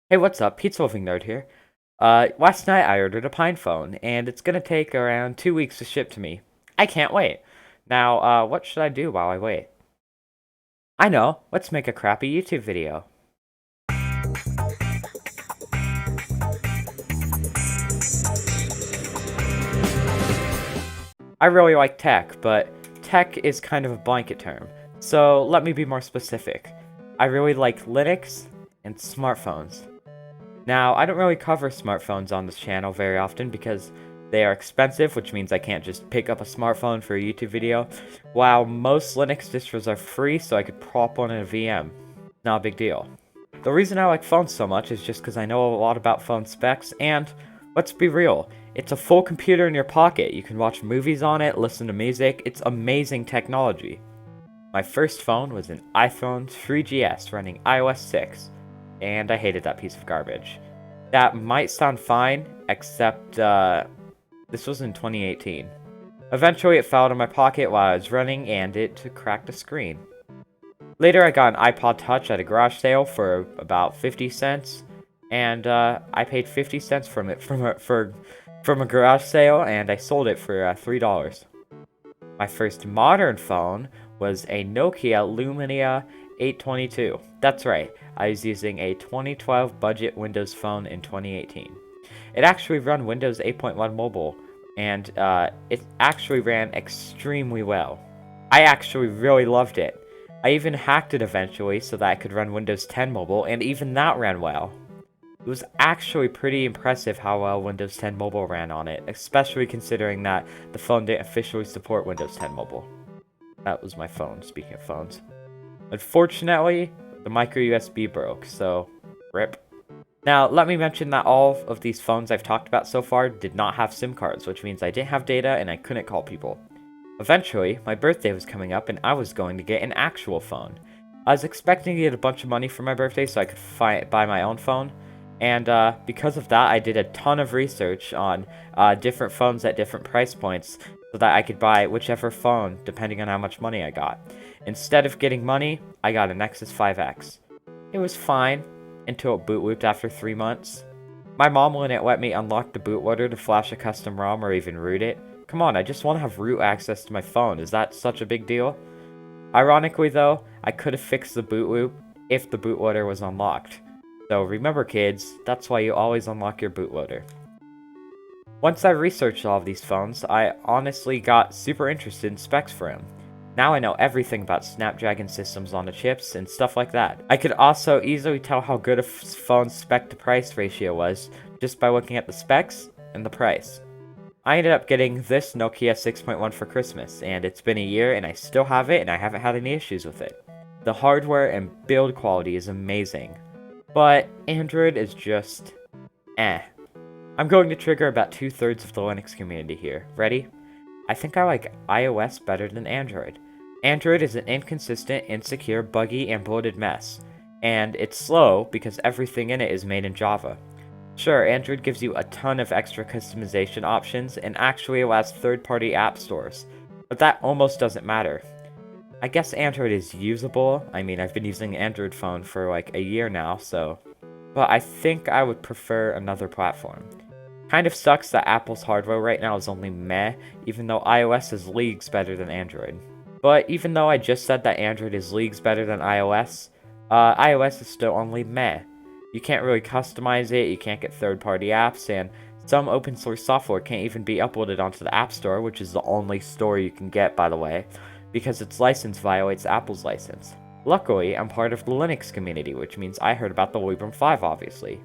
Hey, what's up? PizzaLovingNerd here. Last night I ordered a PinePhone, and it's gonna take around 2 weeks to ship to me. I can't wait. Now, what should I do while I wait? I know, let's make a crappy YouTube video. I really like tech, but tech is kind of a blanket term, so let me be more specific. I really like Linux and smartphones. Now, I don't really cover smartphones on this channel very often because they are expensive, which means I can't just pick up a smartphone for a YouTube video, while most Linux distros are free, so I could prop one in a VM. Not a big deal. The reason I like phones so much is just because I know a lot about phone specs, and let's be real, it's a full computer in your pocket. You can watch movies on it, listen to music, it's amazing technology. My first phone was an iPhone 3GS running iOS 6, and I hated that piece of garbage. That might sound fine, except this was in 2018. Eventually it fell out of my pocket while I was running, and it cracked the screen. Later I got an iPod Touch at a garage sale for about 50 cents, and I paid 50 cents from it from a garage sale, and I sold it for $3. My first modern phone was a Nokia Lumia 822. That's right, I was using a 2012 budget Windows phone in 2018. It actually ran Windows 8.1 mobile, and it actually ran extremely well. I actually really loved it. I even hacked it eventually so that I could run Windows 10 mobile, and even that ran well. It was actually pretty impressive how well Windows 10 mobile ran on it, especially considering that the phone didn't officially support Windows 10 mobile. That was my phone, speaking of phones. Unfortunately, the micro USB broke, so rip. Now, let me mention that all of these phones I've talked about so far did not have SIM cards, which means I didn't have data and I couldn't call people. Eventually, my birthday was coming up and I was going to get an actual phone. I was expecting to get a bunch of money for my birthday so I could buy my own phone, and because of that, I did a ton of research on different phones at different price points so that I could buy whichever phone depending on how much money I got. Instead of getting money, I got a Nexus 5X. It was fine until it boot looped after 3 months. My mom wouldn't let me unlock the bootloader to flash a custom ROM or even root it. Come on, I just want to have root access to my phone. Is that such a big deal? Ironically though, I could have fixed the boot loop if the bootloader was unlocked. So remember kids, that's why you always unlock your bootloader. Once I researched all of these phones, I honestly got super interested in specs for them. Now I know everything about Snapdragon systems on the chips and stuff like that. I could also easily tell how good a phone's spec to price ratio was just by looking at the specs and the price. I ended up getting this Nokia 6.1 for Christmas, and it's been a year and I still have it and I haven't had any issues with it. The hardware and build quality is amazing, but Android is just eh. I'm going to trigger about 2/3 of the Linux community here. Ready? I think I like iOS better than Android. Android is an inconsistent, insecure, buggy, and bloated mess. And it's slow because everything in it is made in Java. Sure, Android gives you a ton of extra customization options and actually allows third-party app stores, but that almost doesn't matter. I guess Android is usable. I mean, I've been using an Android phone for like a year now, so... But I think I would prefer another platform. Kind of sucks that Apple's hardware right now is only meh, even though iOS is leagues better than Android. But even though I just said that Android is leagues better than iOS, iOS is still only meh. You can't really customize it, you can't get third-party apps, and some open source software can't even be uploaded onto the App Store, which is the only store you can get, by the way, because its license violates Apple's license. Luckily, I'm part of the Linux community, which means I heard about the Librem 5, obviously.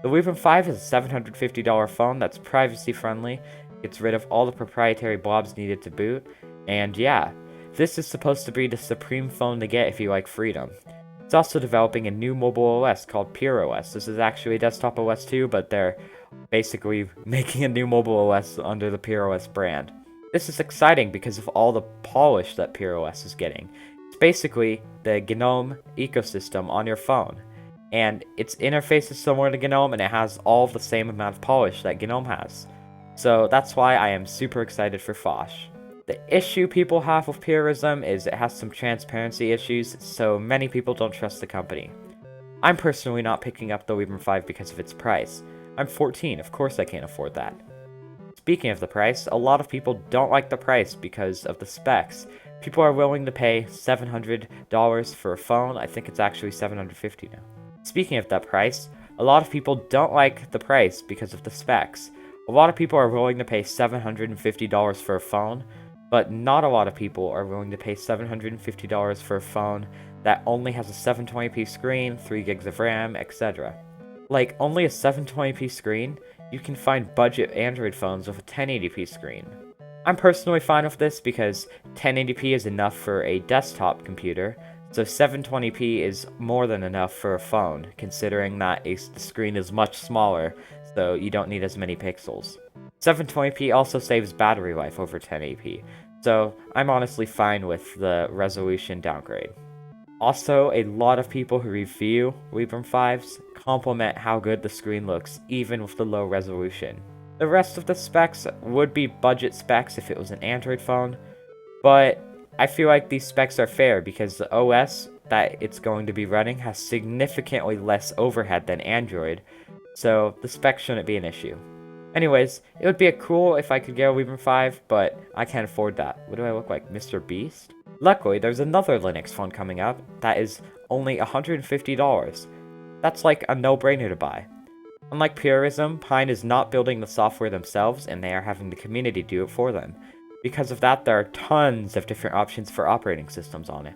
The Librem 5 is a $750 phone that's privacy-friendly, gets rid of all the proprietary blobs needed to boot, and yeah, this is supposed to be the supreme phone to get if you like freedom. It's also developing a new mobile OS called PureOS. This is actually a desktop OS too, but they're basically making a new mobile OS under the PureOS brand. This is exciting because of all the polish that PureOS is getting. It's basically the GNOME ecosystem on your phone. And its interface is similar to GNOME, and it has all of the same amount of polish that GNOME has. So that's why I am super excited for Phosh. The issue people have with Purism is it has some transparency issues, so many people don't trust the company. I'm personally not picking up the Librem 5 because of its price. I'm 14, of course I can't afford that. Speaking of the price, a lot of people don't like the price because of the specs. People are willing to pay $700 for a phone. I think it's actually $750 now. Speaking of that price, a lot of people don't like the price because of the specs. A lot of people are willing to pay $750 for a phone, but not a lot of people are willing to pay $750 for a phone that only has a 720p screen, 3 gigs of RAM, etc. Like, only a 720p screen? You can find budget Android phones with a 1080p screen. I'm personally fine with this because 1080p is enough for a desktop computer, so 720p is more than enough for a phone, considering that the screen is much smaller, so you don't need as many pixels. 720p also saves battery life over 1080p, so I'm honestly fine with the resolution downgrade. Also, a lot of people who review Librem 5s compliment how good the screen looks, even with the low resolution. The rest of the specs would be budget specs if it was an Android phone, but I feel like these specs are fair because the OS that it's going to be running has significantly less overhead than Android, so the specs shouldn't be an issue. Anyways, it would be cool if I could get a Librem 5, but I can't afford that. What do I look like, Mr. Beast? Luckily, there's another Linux phone coming up that is only $150. That's like a no-brainer to buy. Unlike Purism, Pine is not building the software themselves, and they are having the community do it for them. Because of that, there are tons of different options for operating systems on it.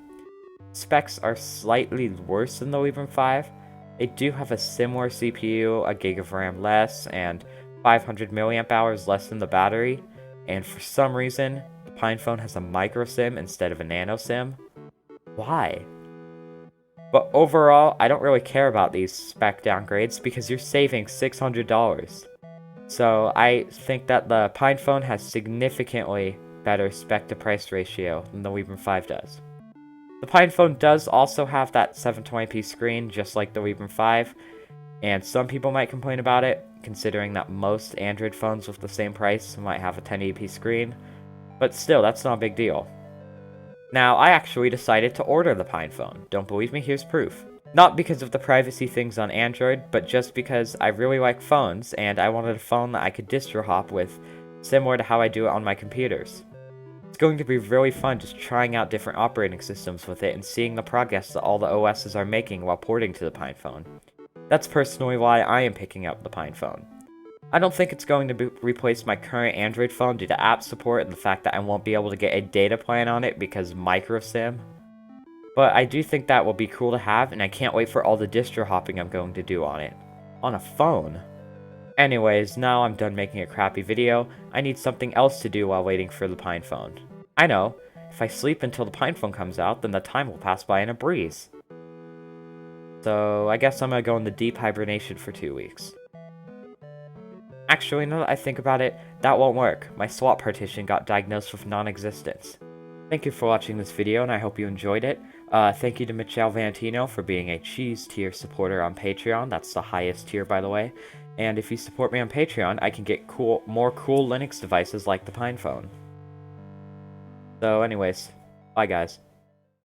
Specs are slightly worse than the Librem 5. They do have a similar CPU, a gig of RAM less, and 500 mAh less than the battery, and for some reason, the PinePhone has a micro SIM instead of a nano SIM. Why? But overall, I don't really care about these spec downgrades because you're saving $600. So I think that the PinePhone has significantly better spec to price ratio than the Librem 5 does. The PinePhone does also have that 720p screen just like the Librem 5, and some people might complain about it, considering that most Android phones with the same price might have a 1080p screen, but still, that's not a big deal. Now, I actually decided to order the PinePhone. Don't believe me? Here's proof. Not because of the privacy things on Android, but just because I really like phones, and I wanted a phone that I could distro hop with, similar to how I do it on my computers. It's going to be really fun just trying out different operating systems with it and seeing the progress that all the OSs are making while porting to the PinePhone. That's personally why I am picking up the PinePhone. I don't think it's going to replace my current Android phone due to app support and the fact that I won't be able to get a data plan on it because microSIM. But I do think that will be cool to have, and I can't wait for all the distro hopping I'm going to do on it. On a phone. Anyways, now I'm done making a crappy video. I need something else to do while waiting for the PinePhone. I know, if I sleep until the PinePhone comes out, then the time will pass by in a breeze. So I guess I'm gonna go into deep hibernation for 2 weeks. Actually, now that I think about it, that won't work. My swap partition got diagnosed with non-existence. Thank you for watching this video, and I hope you enjoyed it. Thank you to Michelle Vantino for being a cheese tier supporter on Patreon. That's the highest tier, by the way. And if you support me on Patreon, I can get more cool Linux devices like the PinePhone. So anyways, bye guys.